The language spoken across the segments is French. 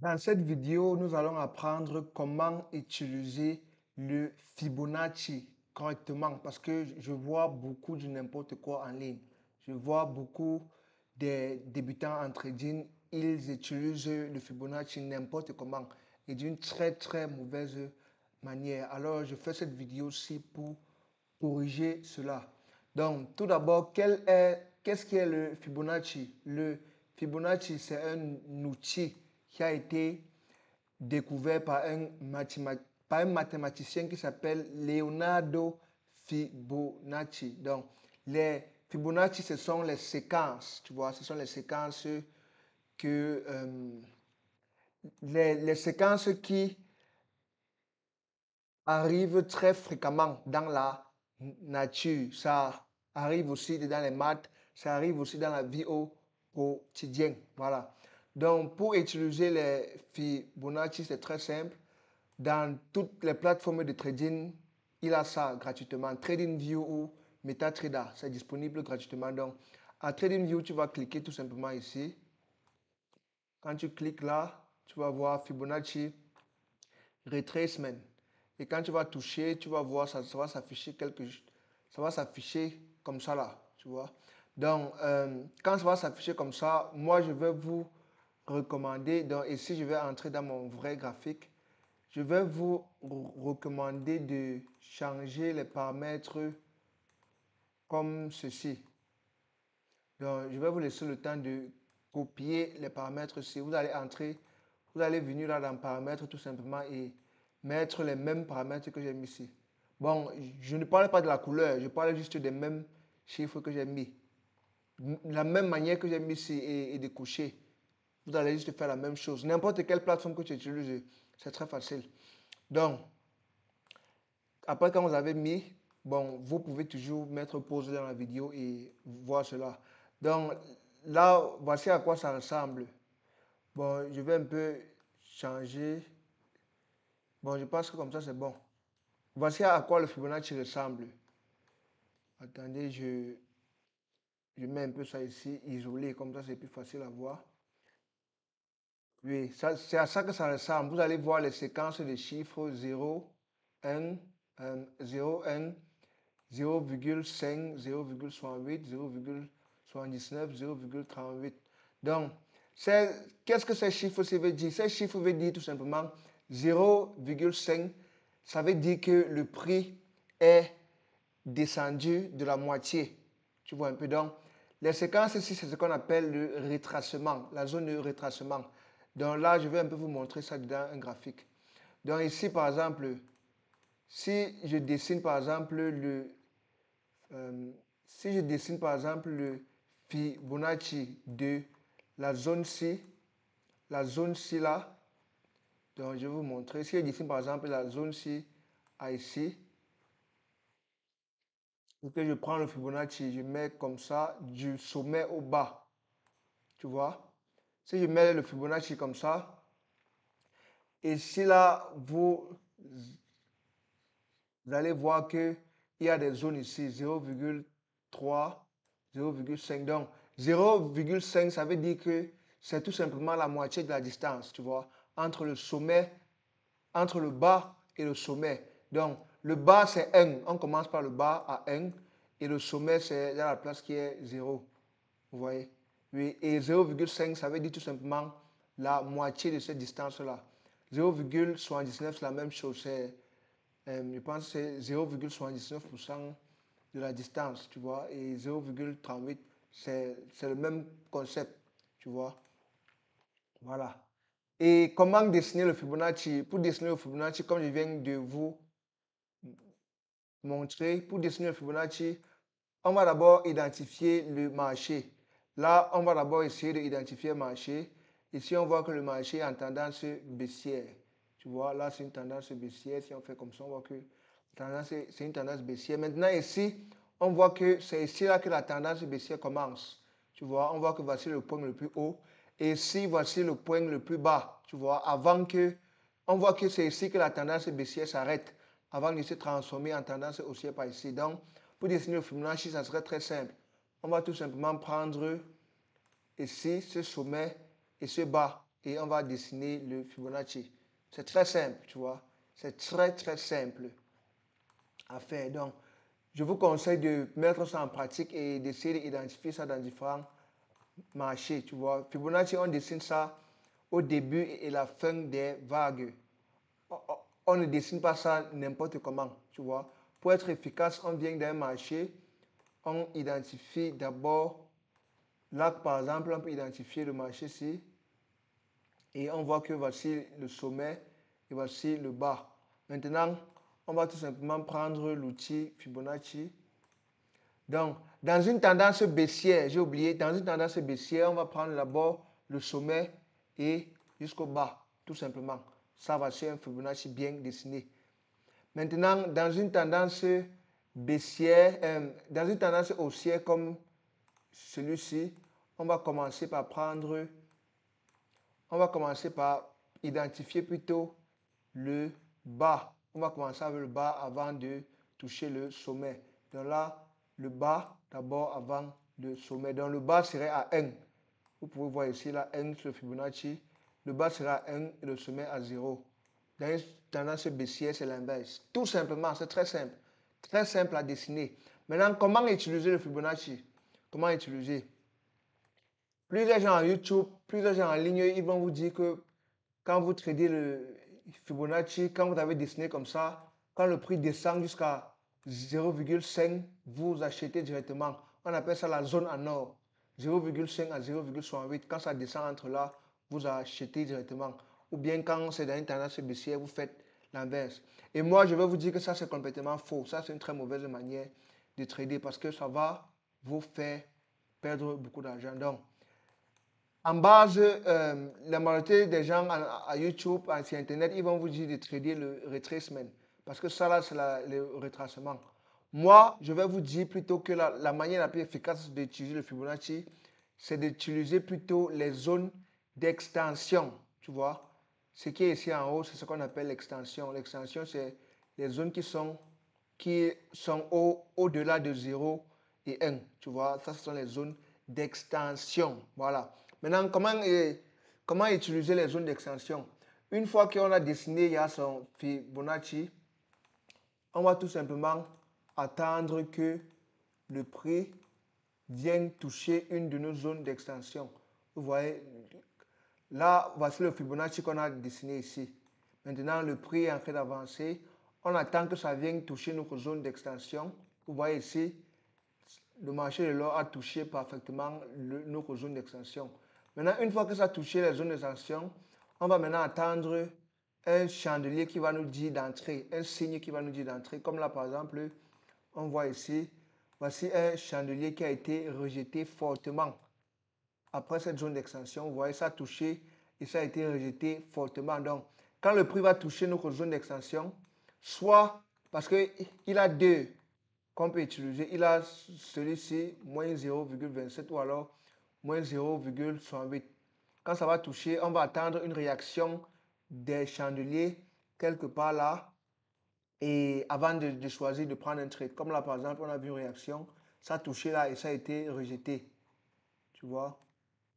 Dans cette vidéo, nous allons apprendre comment utiliser le Fibonacci correctement parce que je vois beaucoup de n'importe quoi en ligne. Je vois beaucoup des débutants en trading, ils utilisent le Fibonacci n'importe comment et d'une très mauvaise manière. Alors, je fais cette vidéo-ci pour corriger cela. Donc, tout d'abord, qu'est-ce qui est le Fibonacci? Le Fibonacci, c'est un outil qui a été découvert par un mathématicien qui s'appelle Leonardo Fibonacci. Donc, les Fibonacci, ce sont les séquences, tu vois, ce sont les séquences que, les séquences qui arrivent très fréquemment dans la nature. Ça arrive aussi dans les maths, ça arrive aussi dans la vie au quotidien. Voilà. Donc, pour utiliser les Fibonacci, c'est très simple. Dans toutes les plateformes de trading, il a ça gratuitement. TradingView ou MetaTrader, c'est disponible gratuitement. Donc, à TradingView, tu vas cliquer tout simplement ici. Quand tu cliques là, tu vas voir Fibonacci Retracement. Et quand tu vas toucher, tu vas voir, ça va s'afficher ça va s'afficher comme ça là, tu vois. Donc, quand ça va s'afficher comme ça, moi, je vais vous recommander, donc ici, je vais entrer dans mon vrai graphique. Je vais vous recommander de changer les paramètres comme ceci. Donc, je vais vous laisser le temps de copier les paramètres. Si vous allez entrer, vous allez venir là dans paramètres tout simplement et mettre les mêmes paramètres que j'ai mis ici. Bon, je ne parle pas de la couleur, je parle juste des mêmes chiffres que j'ai mis. La même manière que j'ai mis ici et de coucher. Vous allez juste faire la même chose. N'importe quelle plateforme que tu utilises, c'est très facile. Donc, après, quand vous avez mis, bon, vous pouvez toujours mettre pause dans la vidéo et voir cela. Donc, là, voici à quoi ça ressemble. Bon, je vais un peu changer. Bon, je pense que comme ça, c'est bon. Voici à quoi le Fibonacci ressemble. Attendez, je mets un peu ça ici, isolé, comme ça, c'est plus facile à voir. Oui, c'est à ça que ça ressemble. Vous allez voir les séquences de chiffres 0, 1, 0, 1, 0,5, 0,68, 0,79, 0,38. Donc, qu'est-ce que ces chiffres veulent dire? Ces chiffres veulent dire tout simplement 0,5, ça veut dire que le prix est descendu de la moitié. Tu vois un peu. Donc, les séquences ici, c'est ce qu'on appelle le retracement, la zone de retracement. Donc là, je vais un peu vous montrer ça dans un graphique. Donc ici, par exemple, si je dessine par exemple si je dessine par exemple le Fibonacci de la zone ci là, donc je vais vous montrer. Si je dessine par exemple la zone ci à ici, et que je prends le Fibonacci, je mets comme ça du sommet au bas, tu vois. Si je mets le Fibonacci comme ça, et si là, vous allez voir qu'il y a des zones ici, 0,3, 0,5. Donc, 0,5, ça veut dire que c'est tout simplement la moitié de la distance, tu vois, entre le sommet, entre le bas et le sommet. Donc, le bas, c'est 1. On commence par le bas à 1. Et le sommet, c'est dans la place qui est 0. Vous voyez? Oui, et 0,5, ça veut dire tout simplement la moitié de cette distance-là. 0,79, c'est la même chose. Je pense que c'est 0,79% de la distance, tu vois. Et 0,38, c'est le même concept, tu vois. Voilà. Et comment dessiner le Fibonacci? Pour dessiner le Fibonacci, comme je viens de vous montrer, pour dessiner le Fibonacci, on va d'abord identifier le marché. Là, on va d'abord essayer d'identifier le marché. Ici, on voit que le marché est en tendance baissière. Tu vois, là, c'est une tendance baissière. Si on fait comme ça, on voit que c'est une tendance baissière. Maintenant, ici, on voit que c'est ici là que la tendance baissière commence. Tu vois, on voit que voici le point le plus haut. Et ici, voici le point le plus bas. Tu vois, on voit que c'est ici que la tendance baissière s'arrête avant de se transformer en tendance haussière par ici. Donc, pour dessiner le Fibonacci, ça serait très simple. On va tout simplement prendre ici ce sommet et ce bas. et on va dessiner le Fibonacci. C'est très simple, tu vois. C'est très simple à faire. Donc, je vous conseille de mettre ça en pratique et d'essayer d'identifier ça dans différents marchés, tu vois. Fibonacci, on dessine ça au début et la fin des vagues. On ne dessine pas ça n'importe comment, tu vois. Pour être efficace, on vient d'un marché, on identifie d'abord, là par exemple, on peut identifier le marché ici, et on voit que voici le sommet et voici le bas. Maintenant, on va tout simplement prendre l'outil Fibonacci. Donc, dans une tendance baissière, j'ai oublié, dans une tendance baissière, on va prendre d'abord le sommet et jusqu'au bas, tout simplement. Ça va ser un Fibonacci bien dessiné. Maintenant, dans une tendance baissière, dans une tendance haussière comme celui-ci, on va commencer par identifier plutôt le bas. On va commencer avec le bas avant de toucher le sommet. Donc là, le bas d'abord avant le sommet. Donc le bas serait à 1. Vous pouvez voir ici là 1 sur le Fibonacci. Le bas sera à 1 et le sommet à 0. Dans une tendance baissière, c'est l'inverse. Tout simplement, c'est très simple. Très simple à dessiner. Maintenant, comment utiliser le Fibonacci? Comment utiliser? Plusieurs gens en YouTube, plusieurs gens en ligne, ils vont vous dire que quand vous tradez le Fibonacci, quand vous avez dessiné comme ça, quand le prix descend jusqu'à 0,5, vous achetez directement. On appelle ça la zone en or. 0,5 à 0,68. Quand ça descend entre là, vous achetez directement. Ou bien quand c'est dans une tendance baissière, vous faites l'inverse. Et moi, je vais vous dire que ça, c'est complètement faux. Ça, c'est une très mauvaise manière de trader parce que ça va vous faire perdre beaucoup d'argent. Donc, en base, la majorité des gens à YouTube, sur Internet, ils vont vous dire de trader le retracement. Parce que ça, là, c'est le retracement. Moi, je vais vous dire plutôt que la manière la plus efficace d'utiliser le Fibonacci, c'est d'utiliser plutôt les zones d'extension. Tu vois, ce qui est ici en haut, c'est ce qu'on appelle l'extension. L'extension, c'est les zones qui sont au-delà de 0 et 1. Tu vois, ça, ce sont les zones d'extension. Voilà. Maintenant, comment utiliser les zones d'extension? Une fois qu'on a dessiné il y a son Fibonacci, on va tout simplement attendre que le prix vienne toucher une de nos zones d'extension. Vous voyez, là, voici le Fibonacci qu'on a dessiné ici. Maintenant, le prix est en train d'avancer. On attend que ça vienne toucher notre zone d'extension. Vous voyez ici, le marché de l'or a touché parfaitement notre zone d'extension. Maintenant, une fois que ça a touché les zones d'extension, on va maintenant attendre un chandelier qui va nous dire d'entrer, un signe qui va nous dire d'entrer. Comme là, par exemple, on voit ici, voici un chandelier qui a été rejeté fortement. Après cette zone d'extension, vous voyez, ça a touché et ça a été rejeté fortement. Donc, quand le prix va toucher notre zone d'extension, soit parce qu'il a deux qu'on peut utiliser, il a celui-ci, moins 0,27 ou alors moins 0,68. Quand ça va toucher, on va attendre une réaction des chandeliers quelque part là et avant de choisir de prendre un trade. Comme là, par exemple, on a vu une réaction, ça a touché là et ça a été rejeté. Tu vois?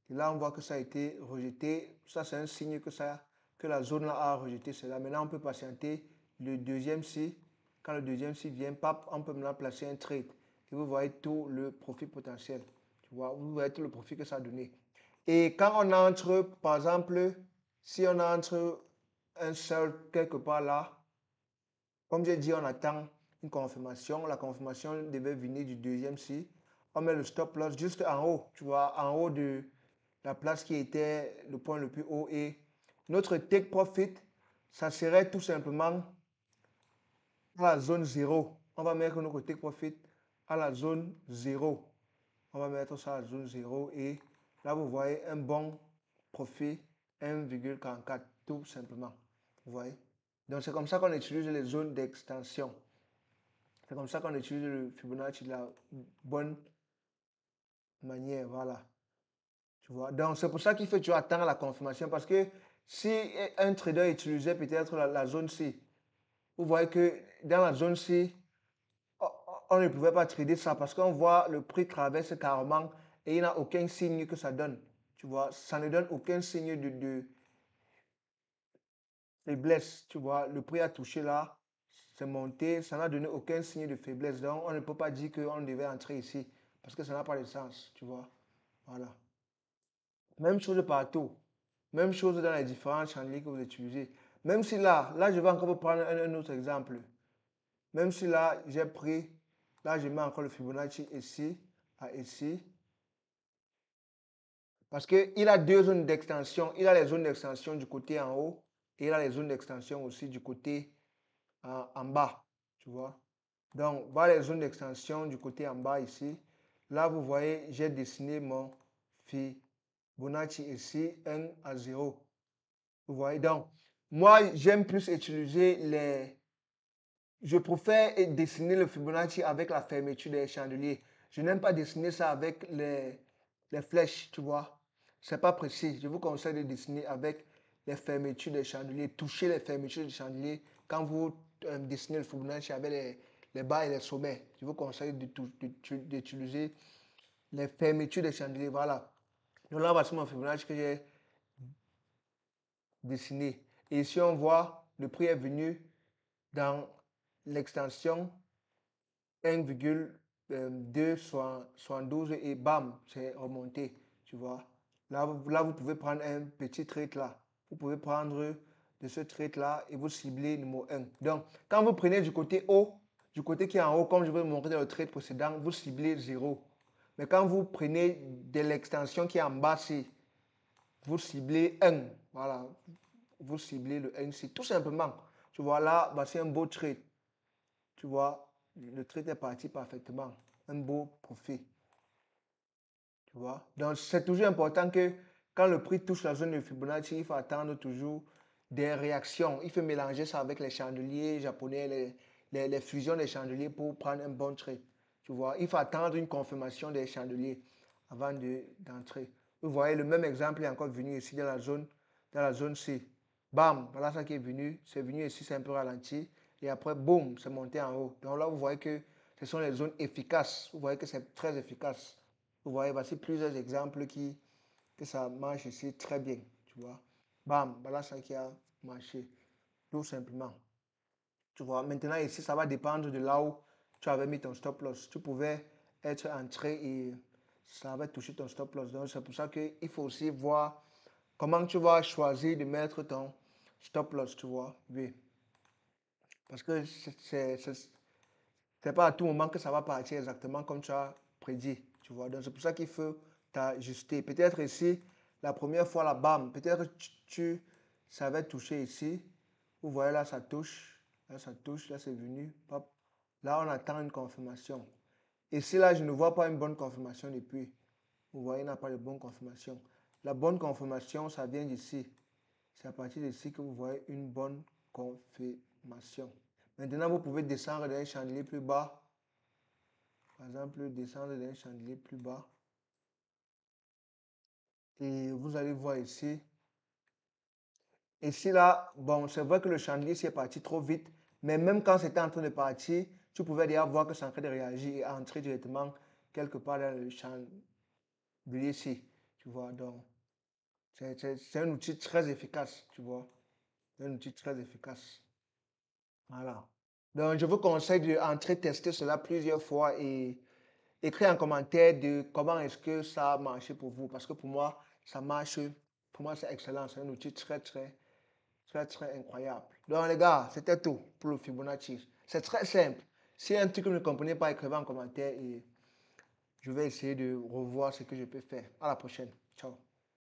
Et là, on voit que ça a été rejeté. Ça, c'est un signe que la zone là a rejeté cela. Maintenant, on peut patienter le deuxième si. Quand le deuxième si vient, on peut maintenant placer un trade. Et vous voyez tout le profit potentiel. Tu vois, vous voyez tout le profit que ça a donné. Et quand on entre, par exemple, si on entre un seul quelque part là, comme j'ai dit, on attend une confirmation. La confirmation devait venir du deuxième si. On met le stop loss juste en haut, tu vois, en haut de la place qui était le point le plus haut. Et notre take profit, ça serait tout simplement à la zone 0. On va mettre notre take profit à la zone 0. On va mettre ça à la zone 0 et là, vous voyez un bon profit 1,44 tout simplement. Vous voyez? Donc, c'est comme ça qu'on utilise les zones d'extension. C'est comme ça qu'on utilise le Fibonacci de la bonne manière. Voilà. Tu vois? Donc, c'est pour ça qu'il faut toujours attendre la confirmation. Parce que si un trader utilisait peut-être la zone C, vous voyez que dans la zone C, on ne pouvait pas trader ça parce qu'on voit le prix traverse carrément et il n'y a aucun signe que ça donne. tu vois, ça ne donne aucun signe de faiblesse, tu vois. Le prix a touché là, c'est monté, ça n'a donné aucun signe de faiblesse. Donc, on ne peut pas dire qu'on devait entrer ici parce que ça n'a pas de sens, tu vois. Voilà. Même chose partout. Même chose dans les différents chandeliers que vous utilisez. Même si là, je vais encore vous prendre un autre exemple. Même si là, j'ai pris, là, je mets encore le Fibonacci ici, à ici. Parce qu'il a deux zones d'extension. Il a les zones d'extension du côté en haut et il a les zones d'extension aussi du côté en bas. Tu vois? Donc, voilà les zones d'extension du côté en bas ici. Là, vous voyez, j'ai dessiné mon Fibonacci ici, 1 à 0. Vous voyez? Donc, moi, j'aime plus utiliser les... Je préfère dessiner le Fibonacci avec la fermeture des chandeliers. Je n'aime pas dessiner ça avec les flèches, tu vois. C'est pas précis. Je vous conseille de dessiner avec les fermetures des chandeliers. Toucher les fermetures des chandeliers quand vous dessinez le Fibonacci avec les bas et les sommets. Je vous conseille d'utiliser les fermetures des chandeliers. Voilà. Donc là, voici mon Fibonacci que j'ai dessiné. Et ici, on voit le prix est venu dans l'extension 1,272 et bam, c'est remonté, tu vois. Là, vous pouvez prendre un petit trait là. Vous pouvez prendre de ce trait là et vous ciblez numéro 1. Donc, quand vous prenez du côté haut, du côté qui est en haut, comme je vous ai montré dans le trait précédent, vous ciblez 0. Mais quand vous prenez de l'extension qui est en bas, vous ciblez 1. Voilà, vous ciblez le 1 ici, tout simplement. Tu vois là, bah, c'est un beau trait. Tu vois, le trait est parti parfaitement. Un beau profil. Tu vois. Donc, c'est toujours important que quand le prix touche la zone de Fibonacci, il faut attendre toujours des réactions. Il faut mélanger ça avec les chandeliers japonais, les fusions des chandeliers pour prendre un bon trait. Tu vois, il faut attendre une confirmation des chandeliers avant d'entrer. Vous voyez, le même exemple est encore venu ici dans la zone C. Bam, voilà ça qui est venu. C'est venu ici, c'est un peu ralenti. Et après, boum, c'est monté en haut. Donc là, vous voyez que ce sont les zones efficaces. Vous voyez que c'est très efficace. Vous voyez, voici plusieurs exemples que ça marche ici très bien. Tu vois. Bam, voilà ça qui a marché. Tout simplement. Tu vois, maintenant ici, ça va dépendre de là où tu avais mis ton stop loss. Tu pouvais être entré et ça avait touché ton stop loss. Donc, c'est pour ça qu'il faut aussi voir comment tu vas choisir de mettre ton stop loss, tu vois. Oui. Parce que c'est pas à tout moment que ça va partir exactement comme tu as prédit, tu vois. Donc, c'est pour ça qu'il faut t'ajuster. Peut-être ici, la première fois, la bam, peut-être ça avait touché ici. Vous voyez là, ça touche. Là, c'est venu. Hop. Là, on attend une confirmation. Ici, là, je ne vois pas une bonne confirmation depuis. Vous voyez, il n'y a pas de bonne confirmation. La bonne confirmation, ça vient d'ici. C'est à partir d'ici que vous voyez une bonne confirmation. Maintenant, vous pouvez descendre d'un chandelier plus bas. Par exemple, descendre d'un chandelier plus bas. Et vous allez voir ici. Ici, là, bon, c'est vrai que le chandelier s'est parti trop vite. Mais même quand c'était en train de partir, tu pouvais déjà voir que c'est en train de réagir et entrer directement quelque part dans le chandelier ici. Tu vois, donc, c'est un outil très efficace, tu vois. C'est un outil très efficace. Voilà. Donc, je vous conseille d'entrer tester cela plusieurs fois et écrire en commentaire de comment est-ce que ça a marché pour vous. Parce que pour moi, ça marche. Pour moi, c'est excellent. C'est un outil très incroyable. Donc, les gars, c'était tout pour le Fibonacci. C'est très simple. Si un truc que vous ne comprenez pas, écrivez en commentaire et je vais essayer de revoir ce que je peux faire. À la prochaine. Ciao.